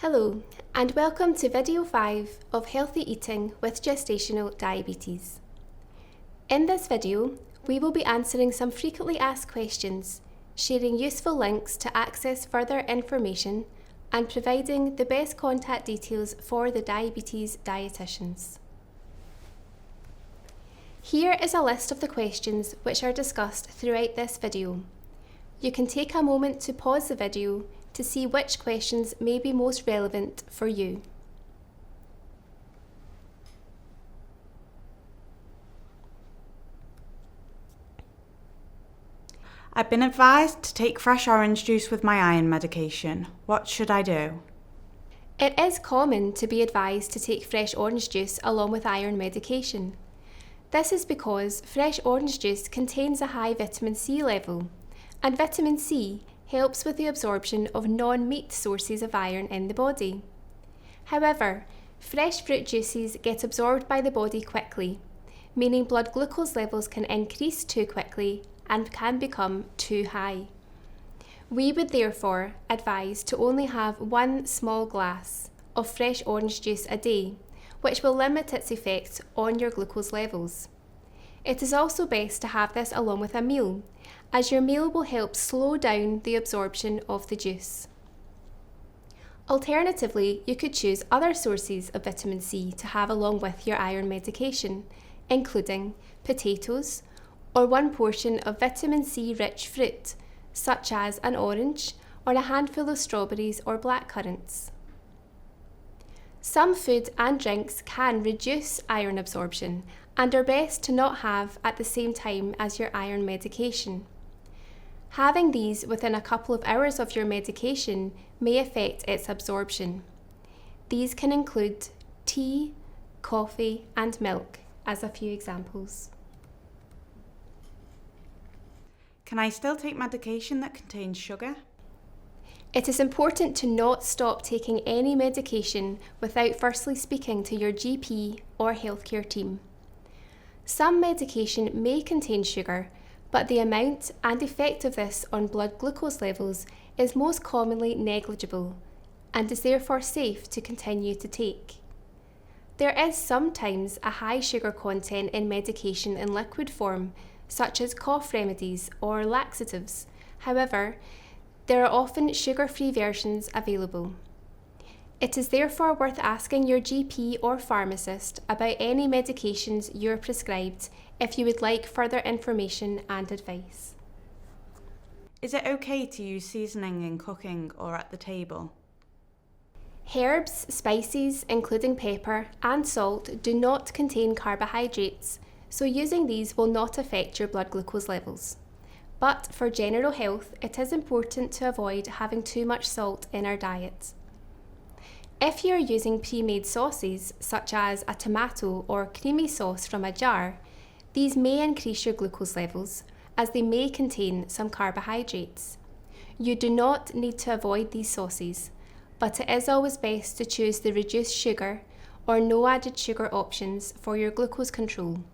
Hello, and welcome to video 5 of Healthy Eating with Gestational Diabetes. In this video, we will be answering some frequently asked questions, sharing useful links to access further information, and providing the best contact details for the diabetes dietitians. Here is a list of the questions which are discussed throughout this video. You can take a moment to pause the video to see which questions may be most relevant for you. I've been advised to take fresh orange juice with my iron medication. What should I do? It is common to be advised to take fresh orange juice along with iron medication. This is because fresh orange juice contains a high vitamin C level, and vitamin C helps with the absorption of non-meat sources of iron in the body. However, fresh fruit juices get absorbed by the body quickly, meaning blood glucose levels can increase too quickly and can become too high. We would therefore advise to only have one small glass of fresh orange juice a day, which will limit its effect on your glucose levels. It is also best to have this along with a meal, as your meal will help slow down the absorption of the juice. Alternatively, you could choose other sources of vitamin C to have along with your iron medication, including potatoes or one portion of vitamin C rich fruit, such as an orange or a handful of strawberries or blackcurrants. Some food and drinks can reduce iron absorption and are best to not have at the same time as your iron medication. Having these within a couple of hours of your medication may affect its absorption. These can include tea, coffee, and milk, as a few examples. Can I still take medication that contains sugar? It is important to not stop taking any medication without firstly speaking to your GP or healthcare team. Some medication may contain sugar, but the amount and effect of this on blood glucose levels is most commonly negligible and is therefore safe to continue to take. There is sometimes a high sugar content in medication in liquid form, such as cough remedies or laxatives. However, there are often sugar-free versions available. It is therefore worth asking your GP or pharmacist about any medications you're prescribed if you would like further information and advice. Is it okay to use seasoning in cooking or at the table? Herbs, spices, including pepper, and salt do not contain carbohydrates, so using these will not affect your blood glucose levels. But for general health, it is important to avoid having too much salt in our diet. If you are using pre-made sauces, such as a tomato or creamy sauce from a jar, these may increase your glucose levels, as they may contain some carbohydrates. You do not need to avoid these sauces, but it is always best to choose the reduced sugar or no added sugar options for your glucose control,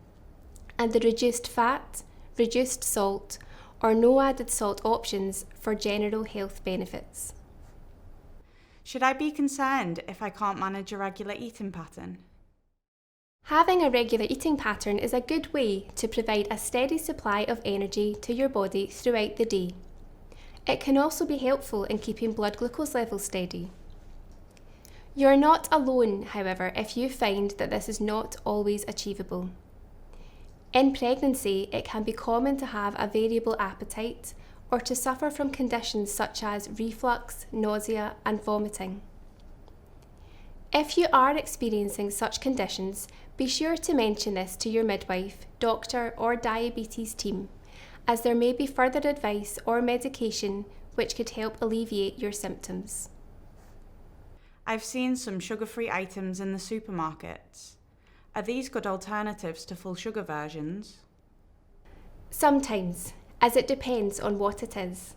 and the reduced fat, reduced salt, or no added salt options for general health benefits. Should I be concerned if I can't manage a regular eating pattern? Having a regular eating pattern is a good way to provide a steady supply of energy to your body throughout the day. It can also be helpful in keeping blood glucose levels steady. You are not alone, however, if you find that this is not always achievable. In pregnancy, it can be common to have a variable appetite or to suffer from conditions such as reflux, nausea, and vomiting. If you are experiencing such conditions, be sure to mention this to your midwife, doctor, or diabetes team, as there may be further advice or medication which could help alleviate your symptoms. I've seen some sugar-free items in the supermarkets. Are these good alternatives to full sugar versions? Sometimes, as it depends on what it is.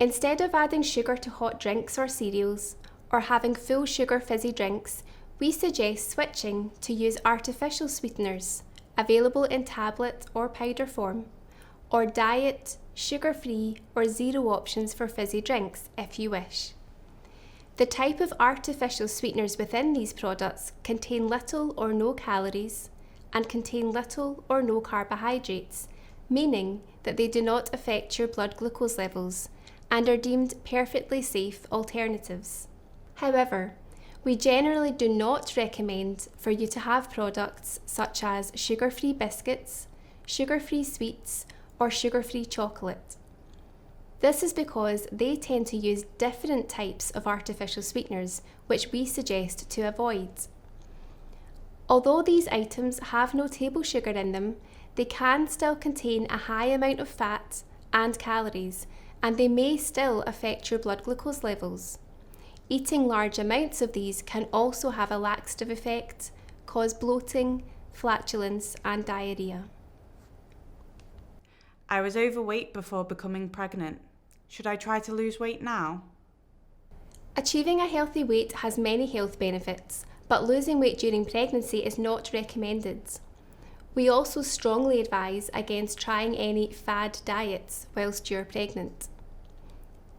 Instead of adding sugar to hot drinks or cereals, or having full sugar fizzy drinks, we suggest switching to use artificial sweeteners, available in tablet or powder form, or diet, sugar-free or zero options for fizzy drinks if you wish. The type of artificial sweeteners within these products contain little or no calories and contain little or no carbohydrates, meaning that they do not affect your blood glucose levels and are deemed perfectly safe alternatives. However, we generally do not recommend for you to have products such as sugar-free biscuits, sugar-free sweets, or sugar-free chocolate. This is because they tend to use different types of artificial sweeteners, which we suggest to avoid. Although these items have no table sugar in them, they can still contain a high amount of fat and calories, and they may still affect your blood glucose levels. Eating large amounts of these can also have a laxative effect, cause bloating, flatulence, and diarrhea. I was overweight before becoming pregnant. Should I try to lose weight now? Achieving a healthy weight has many health benefits, but losing weight during pregnancy is not recommended. We also strongly advise against trying any fad diets whilst you're pregnant.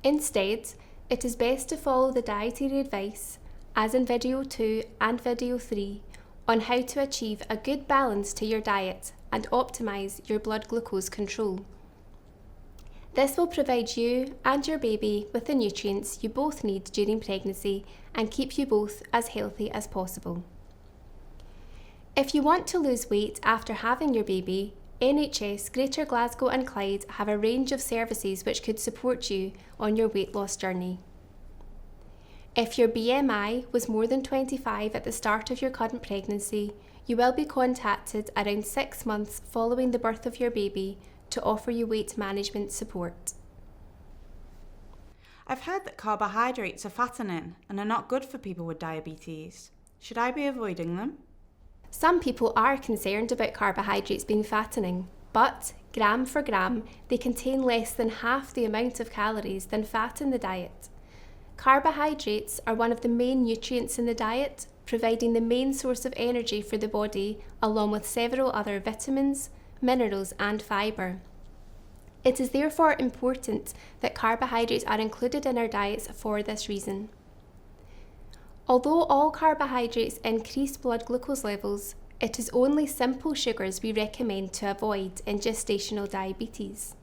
Instead, it is best to follow the dietary advice, as in video 2 and video 3, on how to achieve a good balance to your diet and optimise your blood glucose control. This will provide you and your baby with the nutrients you both need during pregnancy and keep you both as healthy as possible. If you want to lose weight after having your baby, NHS Greater Glasgow and Clyde have a range of services which could support you on your weight loss journey. If your BMI was more than 25 at the start of your current pregnancy, you will be contacted around 6 months following the birth of your baby to offer you weight management support. I've heard that carbohydrates are fattening and are not good for people with diabetes. Should I be avoiding them? Some people are concerned about carbohydrates being fattening, but gram for gram, they contain less than half the amount of calories than fat in the diet. Carbohydrates are one of the main nutrients in the diet, providing the main source of energy for the body, along with several other vitamins, minerals, and fibre. It is therefore important that carbohydrates are included in our diets for this reason. Although all carbohydrates increase blood glucose levels, it is only simple sugars we recommend to avoid in gestational diabetes.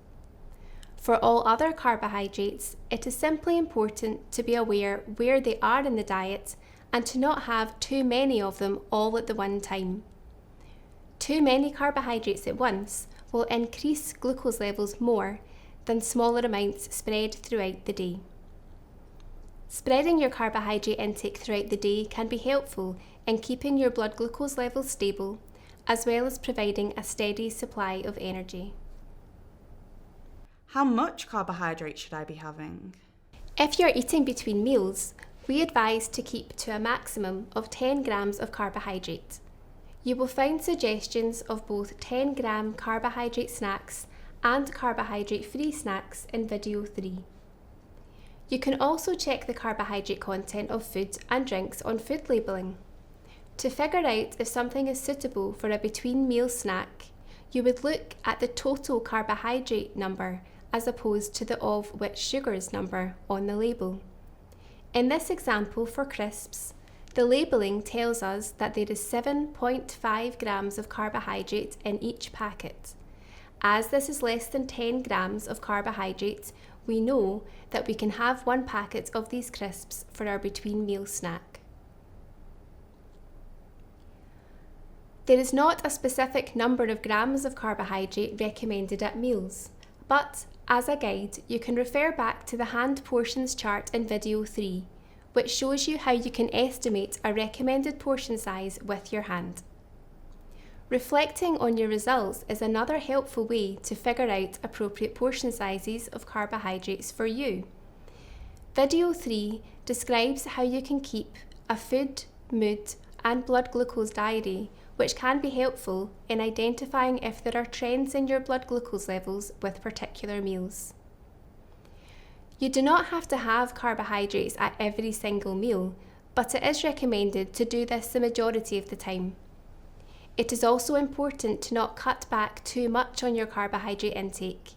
For all other carbohydrates, it is simply important to be aware where they are in the diet and to not have too many of them all at the one time. Too many carbohydrates at once will increase glucose levels more than smaller amounts spread throughout the day. Spreading your carbohydrate intake throughout the day can be helpful in keeping your blood glucose levels stable, as well as providing a steady supply of energy. How much carbohydrate should I be having? If you're eating between meals, we advise to keep to a maximum of 10 grams of carbohydrate. You will find suggestions of both 10 gram carbohydrate snacks and carbohydrate-free snacks in video 3. You can also check the carbohydrate content of food and drinks on food labelling. To figure out if something is suitable for a between meal snack, you would look at the total carbohydrate number as opposed to the of which sugars number on the label. In this example for crisps, the labelling tells us that there is 7.5 grams of carbohydrate in each packet. As this is less than 10 grams of carbohydrate, we know that we can have one packet of these crisps for our between meal snack. There is not a specific number of grams of carbohydrate recommended at meals, but as a guide, you can refer back to the hand portions chart in video 3, which shows you how you can estimate a recommended portion size with your hand. Reflecting on your results is another helpful way to figure out appropriate portion sizes of carbohydrates for you. Video 3 describes how you can keep a food, mood, and blood glucose diary, which can be helpful in identifying if there are trends in your blood glucose levels with particular meals. You do not have to have carbohydrates at every single meal, but it is recommended to do this the majority of the time. It is also important to not cut back too much on your carbohydrate intake.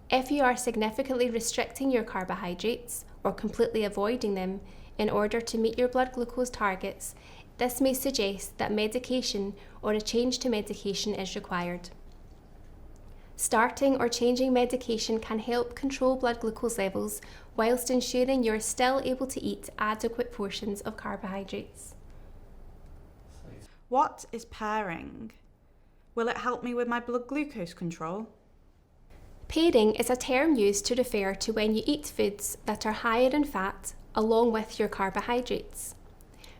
If you are significantly restricting your carbohydrates or completely avoiding them, in order to meet your blood glucose targets, this may suggest that medication or a change to medication is required. Starting or changing medication can help control blood glucose levels whilst ensuring you're still able to eat adequate portions of carbohydrates. What is pairing? Will it help me with my blood glucose control? Pairing is a term used to refer to when you eat foods that are higher in fat along with your carbohydrates.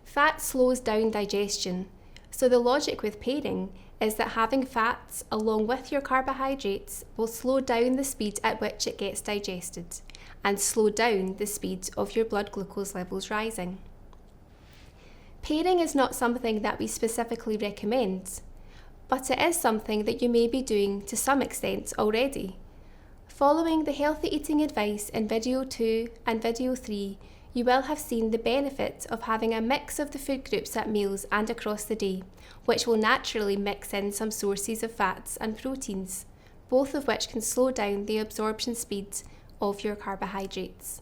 Fat slows down digestion, so the logic with pairing is that having fats along with your carbohydrates will slow down the speed at which it gets digested and slow down the speed of your blood glucose levels rising. Pairing is not something that we specifically recommend, but it is something that you may be doing to some extent already. Following the healthy eating advice in video 2 and video 3, you will have seen the benefit of having a mix of the food groups at meals and across the day, which will naturally mix in some sources of fats and proteins, both of which can slow down the absorption speed of your carbohydrates.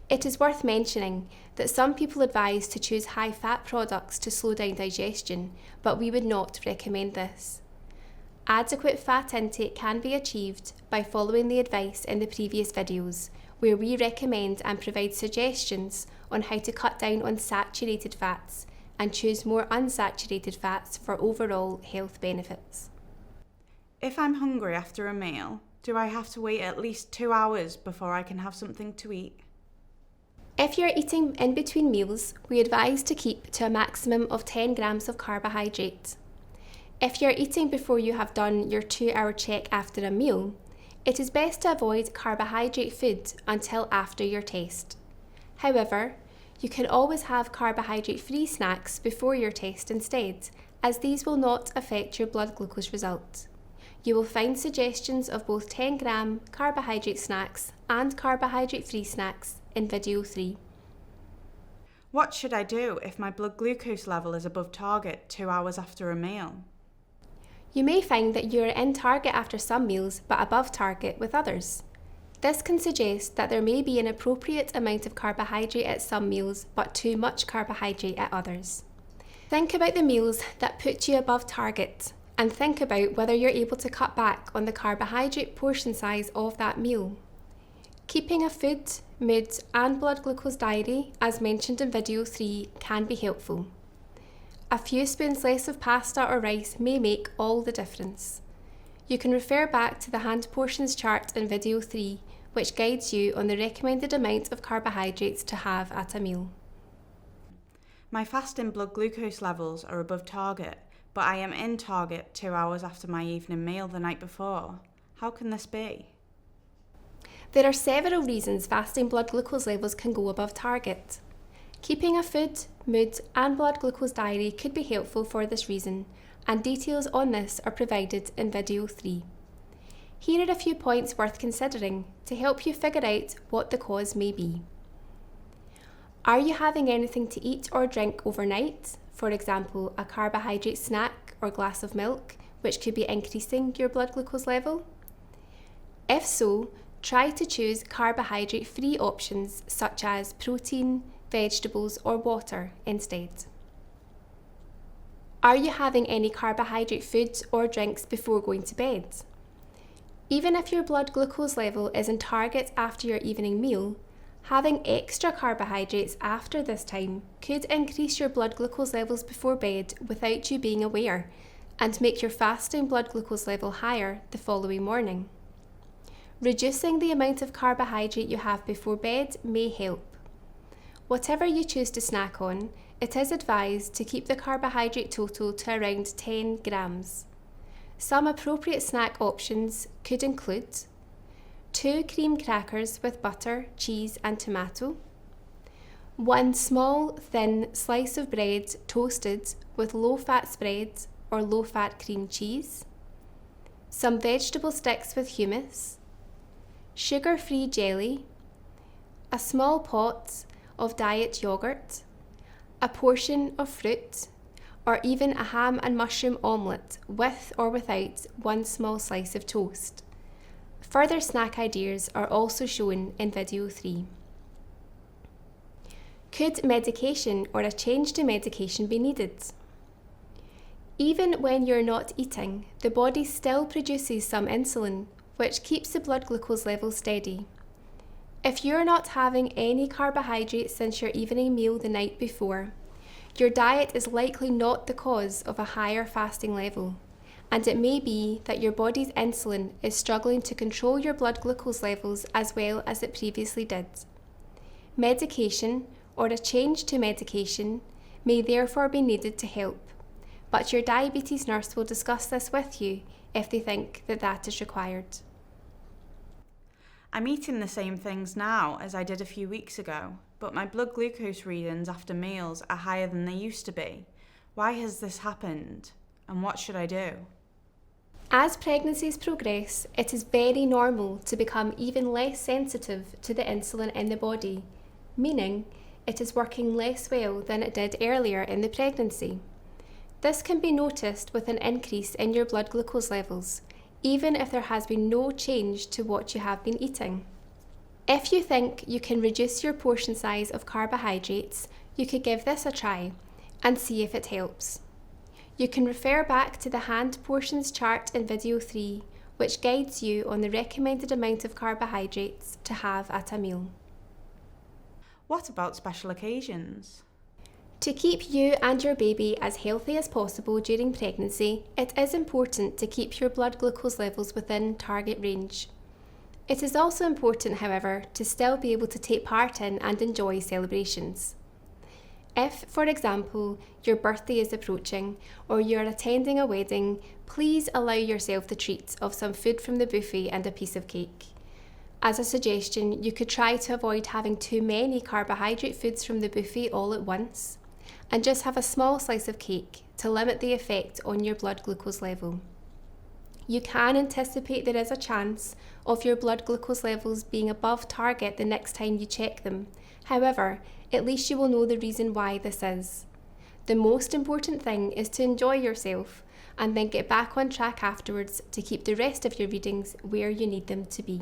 It is worth mentioning that some people advise to choose high-fat products to slow down digestion, but we would not recommend this. Adequate fat intake can be achieved by following the advice in the previous videos, where we recommend and provide suggestions on how to cut down on saturated fats and choose more unsaturated fats for overall health benefits. If I'm hungry after a meal, do I have to wait at least 2 hours before I can have something to eat? If you're eating in between meals, we advise to keep to a maximum of 10 grams of carbohydrate. If you're eating before you have done your 2-hour check after a meal, it is best to avoid carbohydrate food until after your test. However, you can always have carbohydrate-free snacks before your test instead, as these will not affect your blood glucose result. You will find suggestions of both 10-gram carbohydrate snacks and carbohydrate-free snacks in video 3. What should I do if my blood glucose level is above target 2 hours after a meal? You may find that you are in target after some meals but above target with others. This can suggest that there may be an appropriate amount of carbohydrate at some meals but too much carbohydrate at others. Think about the meals that put you above target and think about whether you're able to cut back on the carbohydrate portion size of that meal. Keeping a food, mood and blood glucose diary, as mentioned in video 3, can be helpful. A few spoons less of pasta or rice may make all the difference. You can refer back to the hand portions chart in video 3, which guides you on the recommended amount of carbohydrates to have at a meal. My fasting blood glucose levels are above target, but I am in target 2 hours after my evening meal the night before. How can this be? There are several reasons fasting blood glucose levels can go above target. Keeping a food, mood and blood glucose diary could be helpful for this reason, and details on this are provided in video 3. Here are a few points worth considering to help you figure out what the cause may be. Are you having anything to eat or drink overnight? For example, a carbohydrate snack or glass of milk, which could be increasing your blood glucose level? If so, try to choose carbohydrate-free options such as protein, vegetables or water instead. Are you having any carbohydrate foods or drinks before going to bed? Even if your blood glucose level is in target after your evening meal, having extra carbohydrates after this time could increase your blood glucose levels before bed without you being aware and make your fasting blood glucose level higher the following morning. Reducing the amount of carbohydrate you have before bed may help. Whatever you choose to snack on, it is advised to keep the carbohydrate total to around 10 grams. Some appropriate snack options could include 2 cream crackers with butter, cheese and tomato, 1 small, thin slice of bread toasted with low-fat spread or low-fat cream cheese, some vegetable sticks with hummus, sugar-free jelly, a small pot of diet yogurt, a portion of fruit, or even a ham and mushroom omelette with or without 1 small slice of toast. Further snack ideas are also shown in video 3. Could medication or a change to medication be needed? Even when you're not eating, the body still produces some insulin, which keeps the blood glucose level steady. If you're not having any carbohydrates since your evening meal the night before, your diet is likely not the cause of a higher fasting level, and it may be that your body's insulin is struggling to control your blood glucose levels as well as it previously did. Medication or a change to medication may therefore be needed to help, but your diabetes nurse will discuss this with you if they think that is required. I'm eating the same things now as I did a few weeks ago, but my blood glucose readings after meals are higher than they used to be. Why has this happened, and what should I do? As pregnancies progress, it is very normal to become even less sensitive to the insulin in the body, meaning it is working less well than it did earlier in the pregnancy. This can be noticed with an increase in your blood glucose levels, even if there has been no change to what you have been eating. If you think you can reduce your portion size of carbohydrates, you could give this a try and see if it helps. You can refer back to the hand portions chart in video 3, which guides you on the recommended amount of carbohydrates to have at a meal. What about special occasions? To keep you and your baby as healthy as possible during pregnancy, it is important to keep your blood glucose levels within target range. It is also important, however, to still be able to take part in and enjoy celebrations. If, for example, your birthday is approaching or you are attending a wedding, please allow yourself the treat of some food from the buffet and a piece of cake. As a suggestion, you could try to avoid having too many carbohydrate foods from the buffet all at once, and just have a small slice of cake to limit the effect on your blood glucose level. You can anticipate there is a chance of your blood glucose levels being above target the next time you check them. However, at least you will know the reason why this is. The most important thing is to enjoy yourself and then get back on track afterwards to keep the rest of your readings where you need them to be.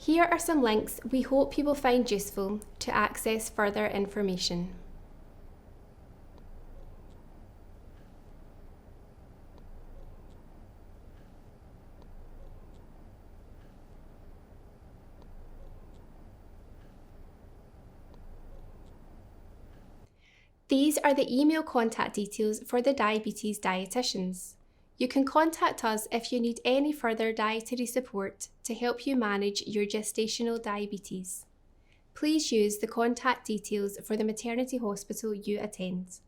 Here are some links we hope you will find useful to access further information. These are the email contact details for the Diabetes Dietitians. You can contact us if you need any further dietary support to help you manage your gestational diabetes. Please use the contact details for the maternity hospital you attend.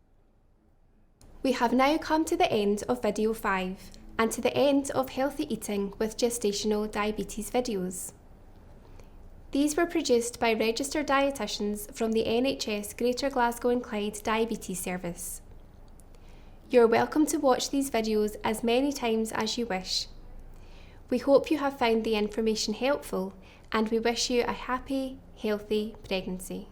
We have now come to the end of video 5 and to the end of Healthy Eating with Gestational Diabetes videos. These were produced by registered dietitians from the NHS Greater Glasgow and Clyde Diabetes Service. You're welcome to watch these videos as many times as you wish. We hope you have found the information helpful and we wish you a happy, healthy pregnancy.